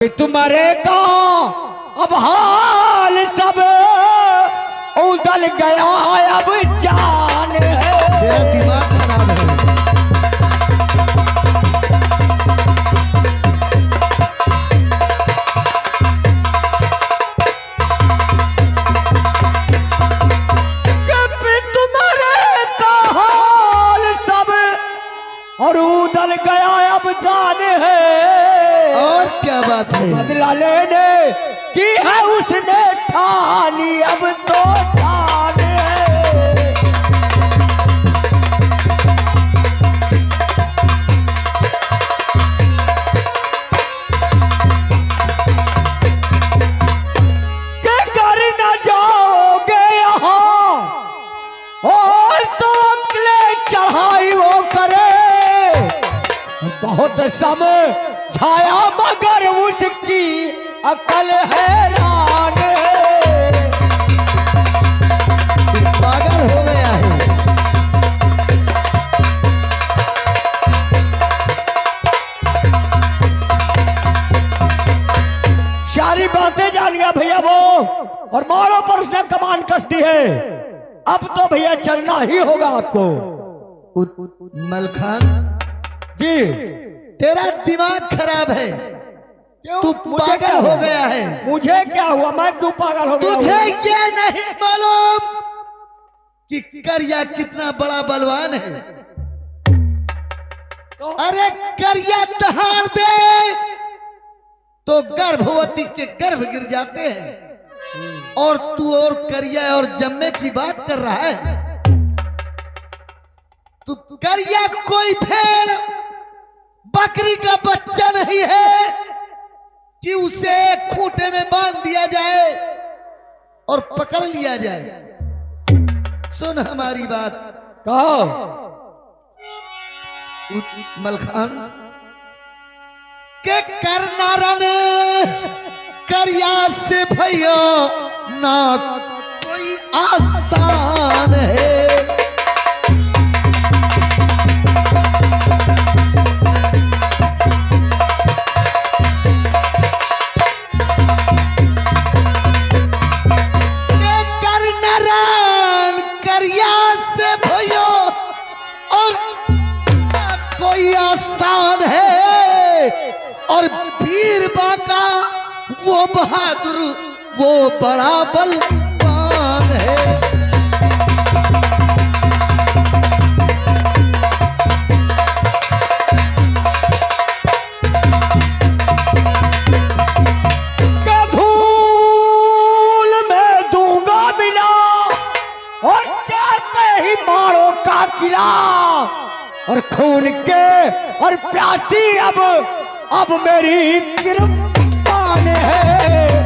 तुम्हारे का अब हाल सब उदल गया अब जान है। तेरा दिमाग खराब है। तुम्हारे का हाल सब और उदल गया अब जान है। और क्या बात है? बदला लेने की है उसने ठानी अब तो ठान है। के कर न जाओगे यहाँ और तो अगले चढ़ाई वो करे। बहुत समझाया मगर उसकी अकल हैरान है। पागल हो गया है। सारी बातें जान गया भैया वो, और मारो पर उसने कमान कस दी है। अब तो भैया चलना ही होगा आपको। मलखान जी तेरा दिमाग खराब है। क्यों? तू मुझे पागल क्या हो हुआ? गया है। मुझे क्या हुआ? मैं क्यों पागल हो गया? तुझे ये नहीं मालूम कि करिया कितना बड़ा बलवान है। तो? अरे करिया दहाड़ दे तो गर्भवती के गर्भ गिर जाते हैं, और तू और करिया और जम्मे की बात कर रहा है। तू करिया कोई भेड़ बकरी का बच्चा नहीं है कि उसे खूंटे में बांध दिया जाए और पकड़ लिया जाए। सुन हमारी बात। कहो। मलखान के करना रन करिया से भैया ना कोई आसान है। आसान है और वीर बाका वो बहादुर वो बड़ा बलवान है। धूल में दूंगा मिला और चाहते ही मारो का किला, और खून के और प्यासी अब मेरी गिरफ्तार है।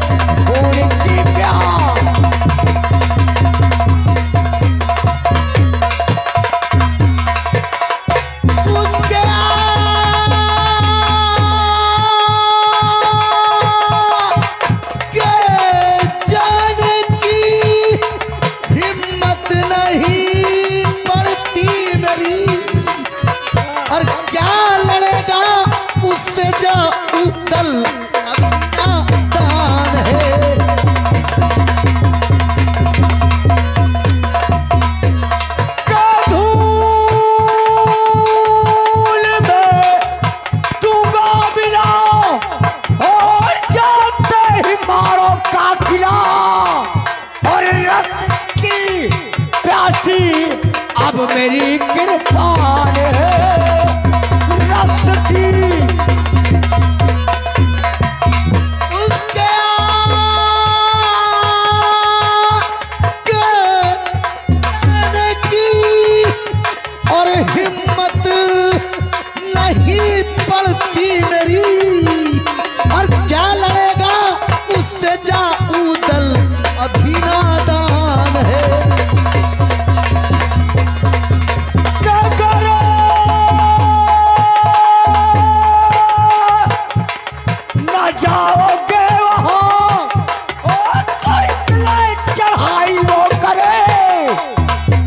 खून की प्यास उसके जाने की हिम्मत नहीं पड़ती मेरी, और क्या लड़ेगा उससे जा उतल अपना दान है। धूल में दूंगा मिला और जाते ही मारो का किला, और रक्त की प्यासी अब मेरी कृपान है। रक्त की उसके जाने की और हिम्मत नहीं पड़ती मेरी, और क्या लड़ेगा उससे जा उदल अभी नादान है। न जाओगे वहां और कोई चढ़ाई वो करे,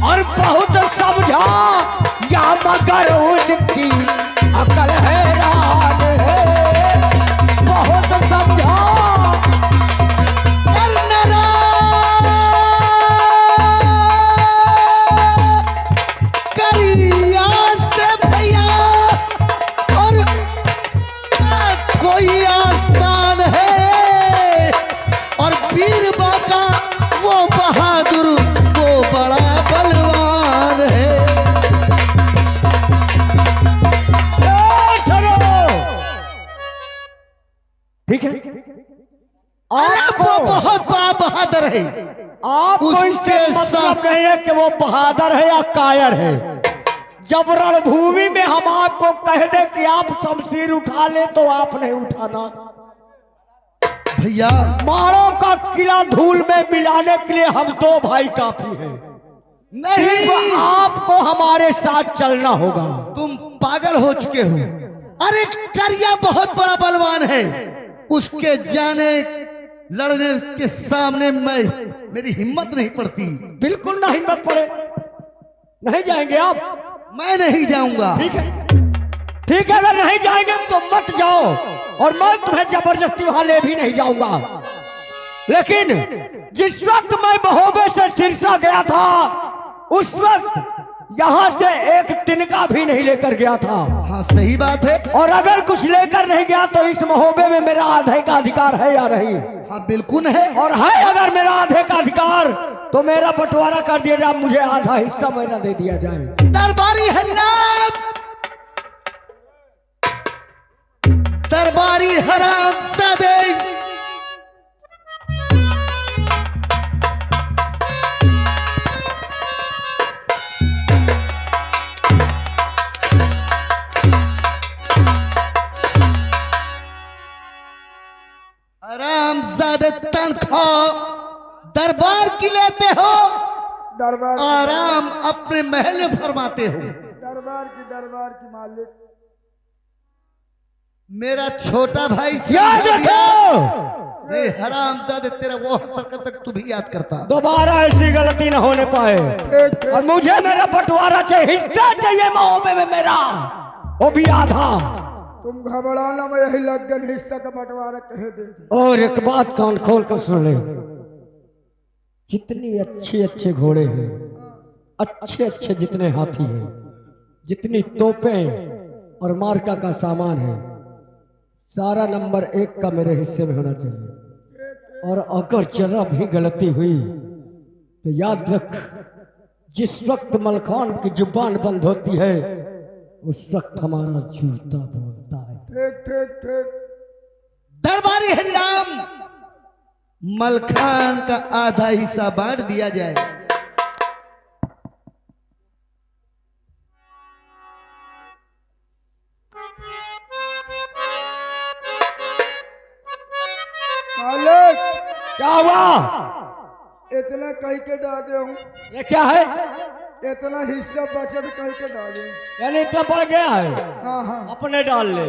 और बहुत समझा या मगर उसकी अकल हैरान है। बहुत सब ठीक है, अरे वो बहुत बड़ा बहादुर है। आपको इससे उसके मतलब साथ- नहीं है कि वो बहादुर है या कायर है। जब रणभूमि में हम आपको कह दे कि आप शमशीर उठा ले तो आप नहीं उठाना। भैया माड़ों का किला धूल में मिलाने के लिए हम दो भाई काफी हैं। नहीं, सिर्फ आपको हमारे साथ चलना होगा। तुम पागल हो चुके हो। अरे करिया बहुत बड़ा बलवान है, उसके जाने लड़ने के सामने मेरी हिम्मत नहीं पड़ती। बिल्कुल ना हिम्मत पड़े, नहीं जाएंगे आप। मैं नहीं जाऊंगा। ठीक है, ठीक है, अगर नहीं जाएंगे तो मत जाओ, और मैं तुम्हें जबरदस्ती वहां ले भी नहीं जाऊंगा। लेकिन जिस वक्त मैं महोबे से सिरसा गया था, उस वक्त यहाँ से एक तिनका भी नहीं लेकर गया था। हाँ सही बात है। और अगर कुछ लेकर नहीं गया तो इस महोबे में मेरा आधे का अधिकार है या नहीं? हाँ बिल्कुल है। और है अगर मेरा आधे का अधिकार तो मेरा बंटवारा कर दिया जाए, मुझे आधा हिस्सा मेरा दे दिया जाए। दरबारी हरिराम, दरबारी हराम सादे, हराम ज्यादा तनख्वाह दरबार की लेते हो, दरबार आराम अपने महल में फरमाते हो। दरबार की मालिक। मेरा छोटा भाई याद रखो, रे हरामजादे, तेरा वो हसरत तक तू भी याद करता। दोबारा ऐसी गलती न होने पाए। और मुझे मेरा बंटवारा चाहिए, हिस्सा चाहिए महोबे में मेरा, वो भी आधा। तुम घबराना, मैं यही लगन हिस्सा का बंटवारा कह दे। और एक बात कान खोल कर सुन ले, जितनी अच्छे अच्छे घोड़े हैं, अच्छे अच्छे जितने हाथी हैं, जितनी तोपें और मार्का का सामान है, सारा नंबर 1 का मेरे हिस्से में होना चाहिए। और अगर जरा भी गलती हुई तो याद रख, जिस वक्त मलखान की जुबान बंद होती है उस वक्त हमारा जूता बोलता है। ठीक ठीक ठीक। दरबारी हरिराम, मलखान का आधा हिस्सा बांट दिया जाए। मालिक, क्या हुआ? इतना कह के डाले हूँ, ये क्या है? इतना हिस्सा बचत कह के डाले। यानी इतना बढ़ गया है? हाँ हाँ, अपने डाल ले।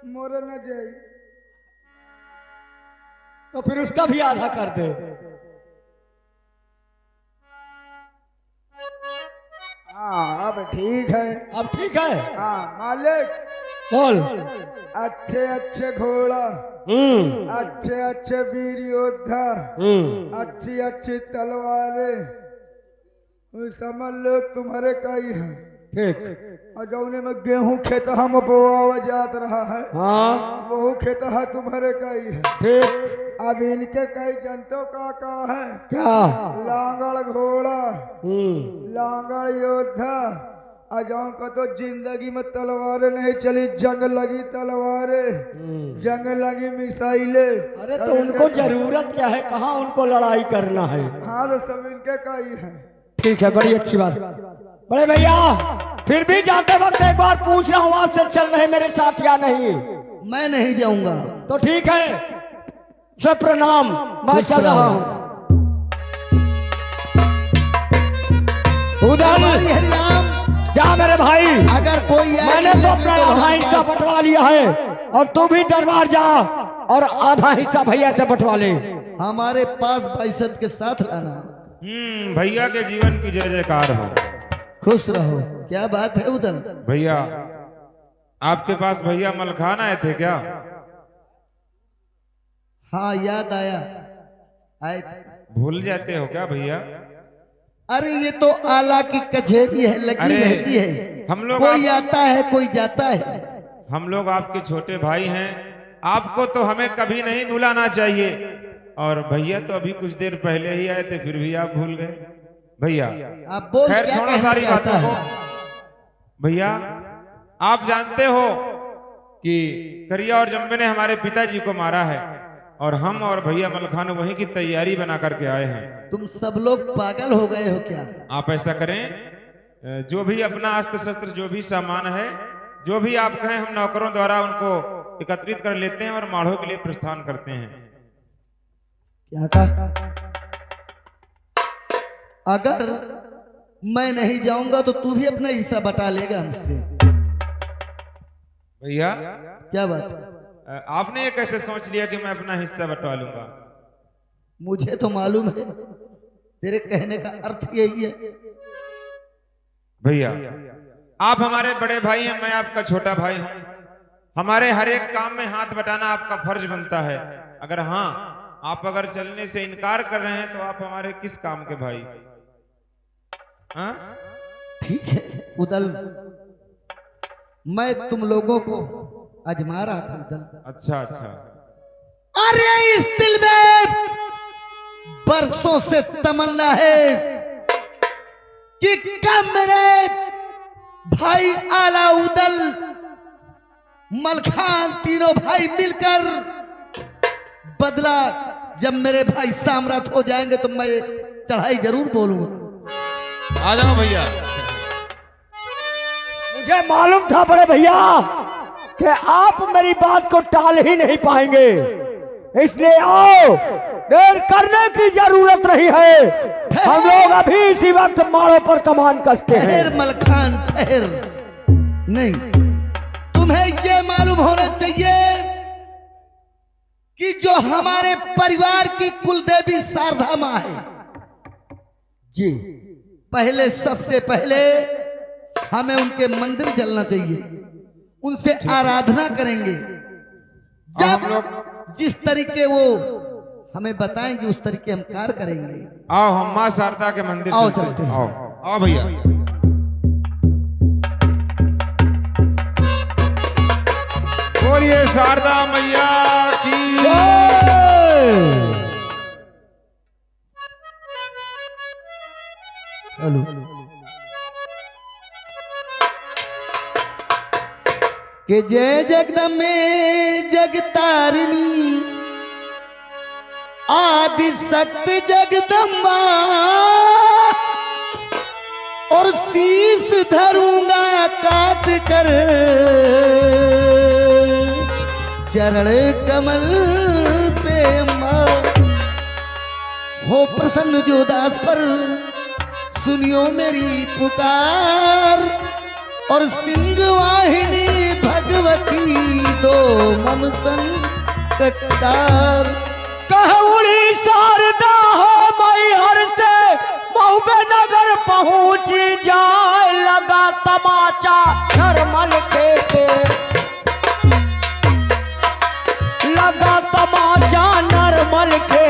मोरे न जाई। तो फिर उसका भी आधा कर दे। हाँ अब ठीक है। अब ठीक है, हाँ मालिक, बोल। अच्छे अच्छे घोड़ा, अच्छे अच्छे वीर योद्धा, अच्छी अच्छी तलवारें, समझ लो तुम्हारे का ही है। ठीक। और जौने में गेहूं खेत हम बोआ जात रहा है, हाँ वो खेत है तुम्हारे का ही है। ठीक। अब इनके कई जनतों का है, क्या? लांगड़ घोड़ा, लांगड़ योद्धा, अजौन का तो जिंदगी में तलवारें नहीं चली, जंग लगी तलवारें, जंग लगी मिसाइलें। अरे तो उनको जरूरत क्या है, कहाँ उनको लड़ाई करना है? हाँ तो सब इनके का ही है। ठीक है, बड़ी अच्छी बात। बड़े भैया, फिर भी जाते वक्त एक बार पूछ रहा हूँ आपसे, चल रहे मेरे साथ या नहीं? मैं नहीं जाऊंगा। तो ठीक है, सब प्रणाम, मैं चल रहा हूँ। दरबारी हरिराम, जा मेरे भाई, अगर कोई मैंने तो अपना आधा हिस्सा बंटवा लिया है, और तू भी दरबार जा और आधा हिस्सा भैया से बंटवा ले। हमारे पास बाइसत के साथ लाना। भैया के जीवन की जय जयकार हो। खुश रहो। क्या बात है उदल? भैया, आपके पास भैया मलखान आए थे क्या? हाँ याद आया, आए थे। भूल जाते हो क्या भैया? अरे ये तो आला की कचहरी है, लगी अरे, रहती है। हम लोग कोई आता है कोई जाता है। हम लोग आपके छोटे भाई हैं, आपको तो हमें कभी नहीं भुलाना चाहिए। और भैया तो अभी कुछ देर पहले ही आए थे, फिर भी आप भूल गए। भैया आप बोल, खैर क्या छोड़ो कहना सारी चाहता बातों को। है? भैया, आप जानते हो कि करिया और जम्बे ने हमारे पिताजी को मारा है और हम और भैया मलखान वहीं की तैयारी बना करके आए हैं। तुम सब लोग पागल हो गए हो क्या? आप ऐसा करें, जो भी अपना अस्त्र शस्त्र जो भी सामान है, जो भी आप कहें, हम नौकरों द्वारा उनको एकत्रित कर लेते हैं और माढ़ों के लिए प्रस्थान करते हैं। क्या कहा? अगर मैं नहीं जाऊंगा तो तू भी अपना हिस्सा बटा लेगा हमसे। भैया क्या बात? आपने ये कैसे सोच लिया कि मैं अपना हिस्सा बंटवा लूंगा? मुझे तो मालूम है, तेरे कहने का अर्थ यही है। भैया आप हमारे बड़े भाई हैं, मैं आपका छोटा भाई हूं। हमारे हर एक काम में हाथ बटाना आपका फर्ज बनता है। अगर हाँ, आप अगर चलने से इनकार कर रहे हैं तो आप हमारे किस काम के भाई? हाँ ठीक है उदल, मैं तुम लोगों को आजमा रहा था उदल। अच्छा अच्छा। अरे इस दिल में बरसों से तमन्ना है कि कब मेरे भाई आला उदल मलखान तीनों भाई मिलकर बदला, जब मेरे भाई साम्राट हो जाएंगे तो मैं चढ़ाई जरूर बोलूंगा। आ जाओ भैया। मुझे मालूम था बड़े भैया कि आप मेरी बात को टाल ही नहीं पाएंगे, इसलिए आओ, देर करने की जरूरत नहीं है। हम लोग अभी इसी वक्त माड़ों पर कमान कसते हैं। ठहर मलखान ठहर। नहीं, तुम्हें यह मालूम होना चाहिए कि जो हमारे परिवार की कुलदेवी शारदा मां है जी, पहले सबसे पहले हमें उनके मंदिर चलना चाहिए, उनसे आराधना करेंगे। जब जिस तरीके वो हमें बताएंगे उस तरीके हम कार्य करेंगे। आओ हम मां शारदा के मंदिर आओ चलते हैं। हैं। आओ आओ भैया। बोलिए शारदा मैया की। हेलो, के जय जगदम्बे जगतारिणी आदि शक्ति जगदम्बा, और शीश धरूंगा काट कर चरण कमल पे अम्मा। हो प्रसन्न जो दास पर, सुनियो मेरी पुकार, और सिंह वाहिनी भगवती दो मम संकटार। कहूड़ी शारदा हो मई हर से महुबे नगर पहुंची जाए, लगा तमाचा नरमल के लगा तमाचा नरमल के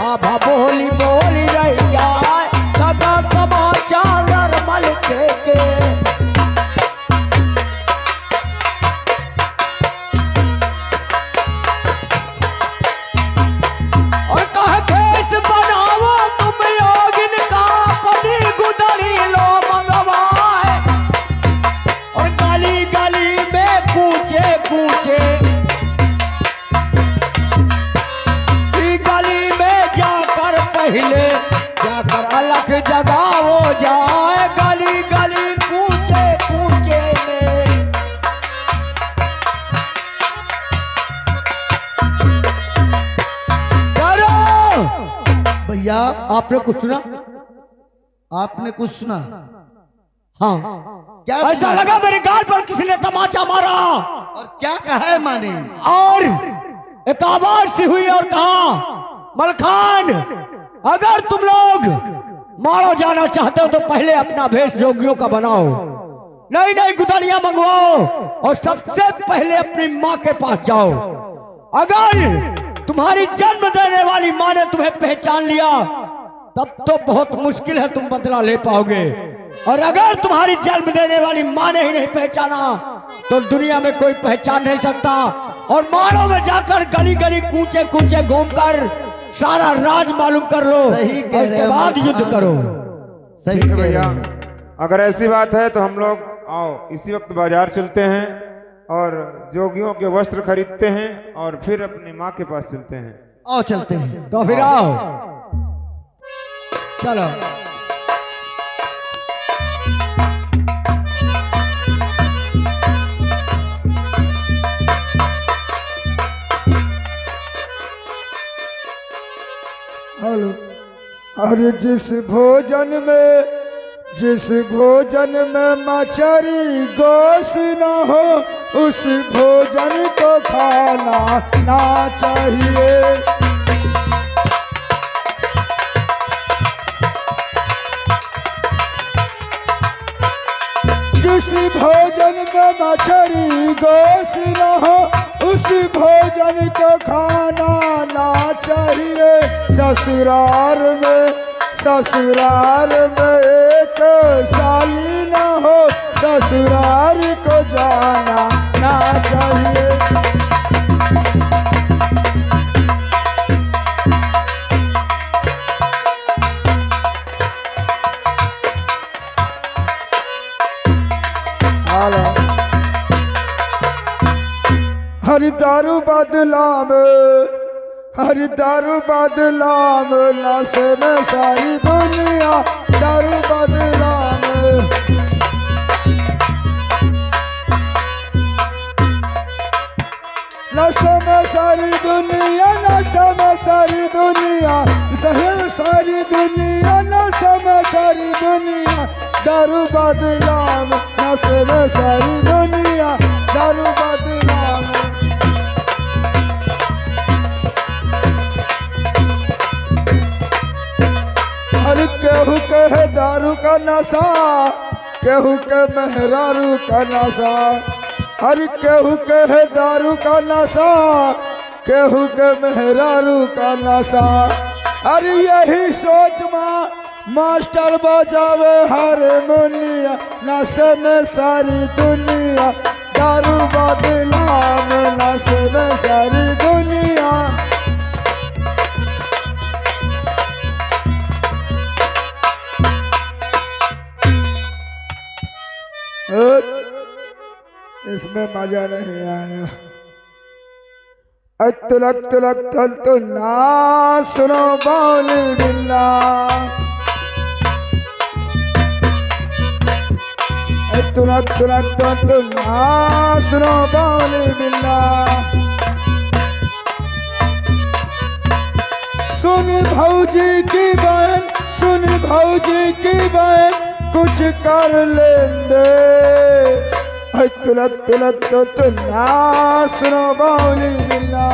आभा बोली बोली रह जाए, लगा तमाचा नरमल के और कह भेष बनाओ तुम योगिन का, पनी गुदड़ी लो मंगवाए, और गली गली में कूचे कूचे गली में जाकर पहले जाकर अलख जगाओ जाए, गली गली कूचे कूचे में। डरो भैया आपने कुछ सुना? आपने कुछ सुना? हाँ, क्या ऐसा सुना? लगा मेरे गाल पर किसी ने तमाचा मारा, और क्या कहा है माने? और एक आवाज सी हुई और कहा, मलखान अगर तुम लोग मारो जाना चाहते हो तो पहले अपना भेष जोगियों का बनाओ, नई नई गुदड़ियां मंगवाओ, और सबसे पहले अपनी माँ के पास जाओ। अगर तुम्हारी जन्म देने वाली माँ ने तुम्हें पहचान लिया तब तो बहुत मुश्किल है तुम बदला ले पाओगे, और अगर तुम्हारी जन्म देने वाली माँ ने ही नहीं पहचाना तो दुनिया में कोई पहचान नहीं सकता। और मारो में जाकर गली गली कूचे कूचे घूमकर सारा राज मालूम कर लो, सही कह रहे उसके हो बाद मलखान। युद्ध करो। सही भैया, कह रहे हो। अगर ऐसी बात है तो हम लोग आओ इसी वक्त बाजार चलते हैं और जोगियों के वस्त्र खरीदते हैं और फिर अपनी माँ के पास चलते हैं। आओ चलते हैं। तो फिर आओ, चलो। हेलो। अरे जिस भोजन में मछली गोश्त न हो उस भोजन को खाना ना चाहिए। जिस भोजन में मछली गोश्त न हो उस भोजन को खाना ना चाहिए। ससुराल में एक साली न हो ससुराल को जाना ना चाहिए। हर दारू बदलाम नशे में सारी दुनिया। दारू बदलाम नशे में सारी दुनिया। नशे में सारी दुनिया। सारी दुनिया नशे में सारी दुनिया। दारू बदलाम नशे में सारी दुनिया। दारू बदलाम। हर केहू कहे दारू का नशा, केहू के मेहरारू का नशा। हर केहू कहे दारू का नशा, केहू के मेहरारू का नशा। अरे यही सोच मास्टर बजावे हारमोनिया। नशे में सारी दुनिया। दारू बदलाम नशे में सारी दुनिया। इसमें मजा नहीं आया। तुलक तुलक तल तो ना सुनो बाउली बिल्ला। तुलक तुलक तल तो ना सुनो बाउली बिल्ला। सुन भौजी की बहन, सुन भौजी की बहन कुछ कर लेंगे। तुलक तुलक तो ना सुनो बाउली बिल्ला।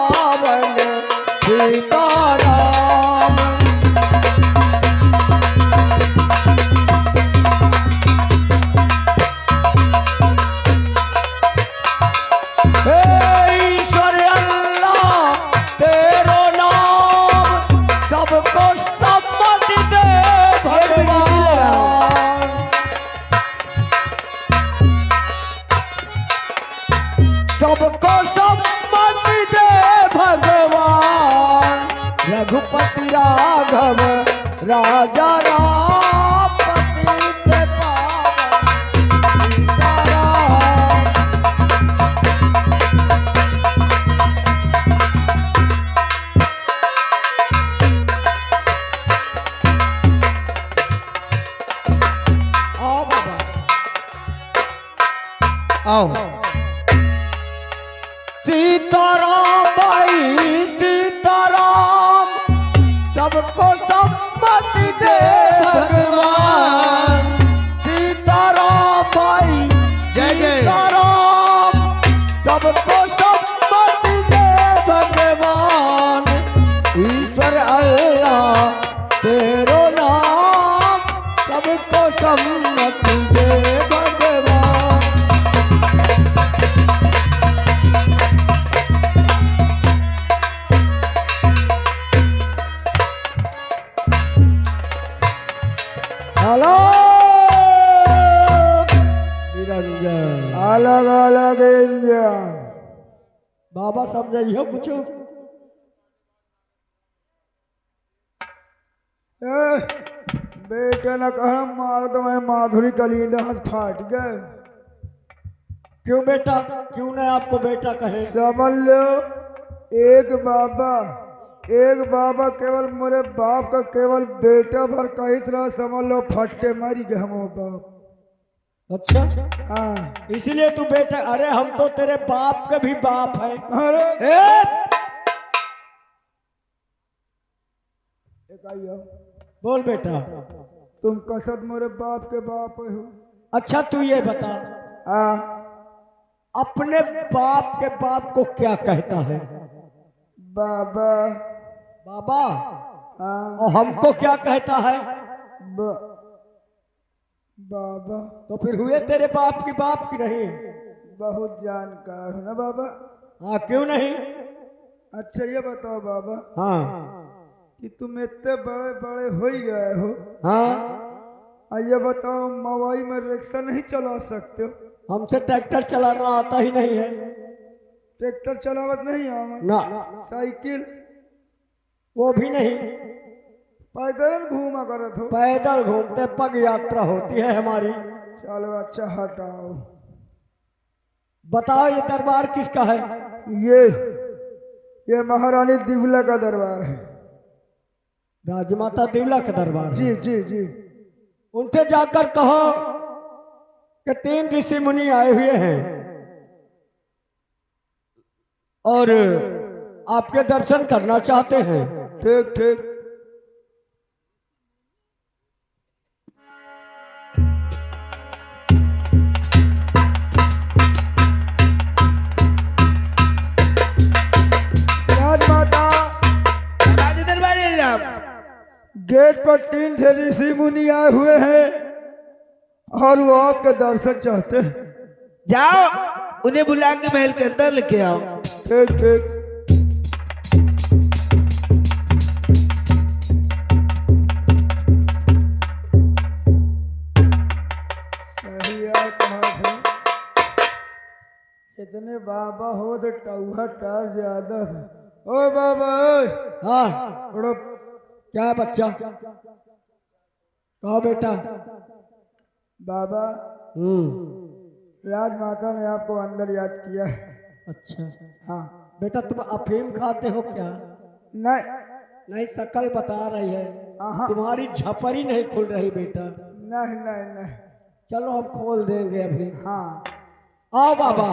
रावण सीताराम हे ईश्वर अल्लाह तेरो नाम सबको सम्मति दे भगवान। सबको सम्मति दे भगवान। रघुपति राघव राजा राम पतित पावन सीताराम। आओ बाबा आओ। सीताराम भाई सीताराम सबको सम्मति दे भगवान। बाबा समझाइयो कुछ। बेटे ने कहा मार तो मैं माधुरी कलीदा हाथ फाट गए। क्यों बेटा, क्यों नहीं आपको बेटा कहे? समझ लो एक बाबा केवल मेरे बाप का केवल बेटा भर कही तरह समझ लो फट्टे मारी गए हम बाप। अच्छा हाँ इसलिए तू बेटा। अरे हम तो तेरे बाप के भी बाप है। अरे एक आइयो बोल बेटा। तुम कसद मेरे बाप के बाप हो। अच्छा तू ये बता, हाँ अपने बाप के बाप को क्या कहता है? बाबा। बाबा। हाँ और हमको क्या कहता है? बाबा। तो फिर हुए तेरे बाप की बाप की नहीं? बहुत जानकार हो ना बाबा। हाँ क्यों नहीं? अच्छा ये बताओ बाबा हाँ कि तुम इतने बड़े बड़े हो ही गए हो, हाँ ये बताओ मवाई में रिक्शा नहीं चला सकते हो? हमसे ट्रैक्टर चलाना आता ही नहीं है। ट्रैक्टर चलावत नहीं आवा? ना साइकिल वो भी नहीं। पैदल घूमा करत हो? पैदल घूमते पग यात्रा होती है हमारी। चलो अच्छा हटाओ। बताओ ये दरबार किसका है? ये महारानी दिवला का दरबार है। राजमाता दिवला का दरबार जी है। जी जी। उनसे जाकर कहो कि 3 ऋषि मुनि आए हुए हैं और आपके दर्शन करना चाहते हैं। ठीक ठीक। राजमाता गेट पर 3 से ऋषि मुनि आए हुए हैं और वो आपके दर्शन चाहते हैं। जाओ उन्हें बुला के महल के अंदर लेके आओ। ठीक ठीक। सही है कहाँ से इतने बाबा हो तो टौहा टार ज्यादा था। ओ बाबा ओए हाँ थोड़ा क्या है बच्चा? कहो बेटा। बाबा राजमाता ने आपको अंदर याद किया है। अच्छा हाँ बेटा तुम अफीम खाते हो क्या? नहीं नहीं शकल बता रही है। हाँ तुम्हारी झपरी नहीं खुल रही बेटा। नहीं नहीं नहीं। चलो हम खोल देंगे अभी। हाँ आओ बाबा।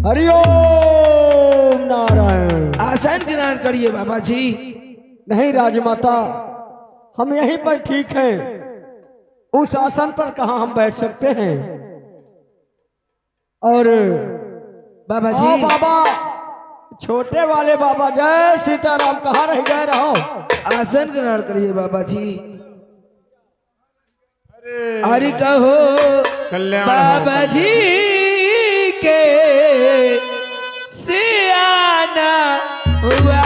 हरिओम नारायण। आसन ग्रहण करिए बाबा जी। नहीं राजमाता हम यहीं पर ठीक हैं। उस आसन पर कहाँ हम बैठ सकते हैं? और बाबा आओ जी। बाबा छोटे वाले बाबा जय सीताराम कहाँ रह गए रहो? आसन ग्रहण करिए बाबा जी। अरे कहो कल्याण बाबा जी के सियाना हुआ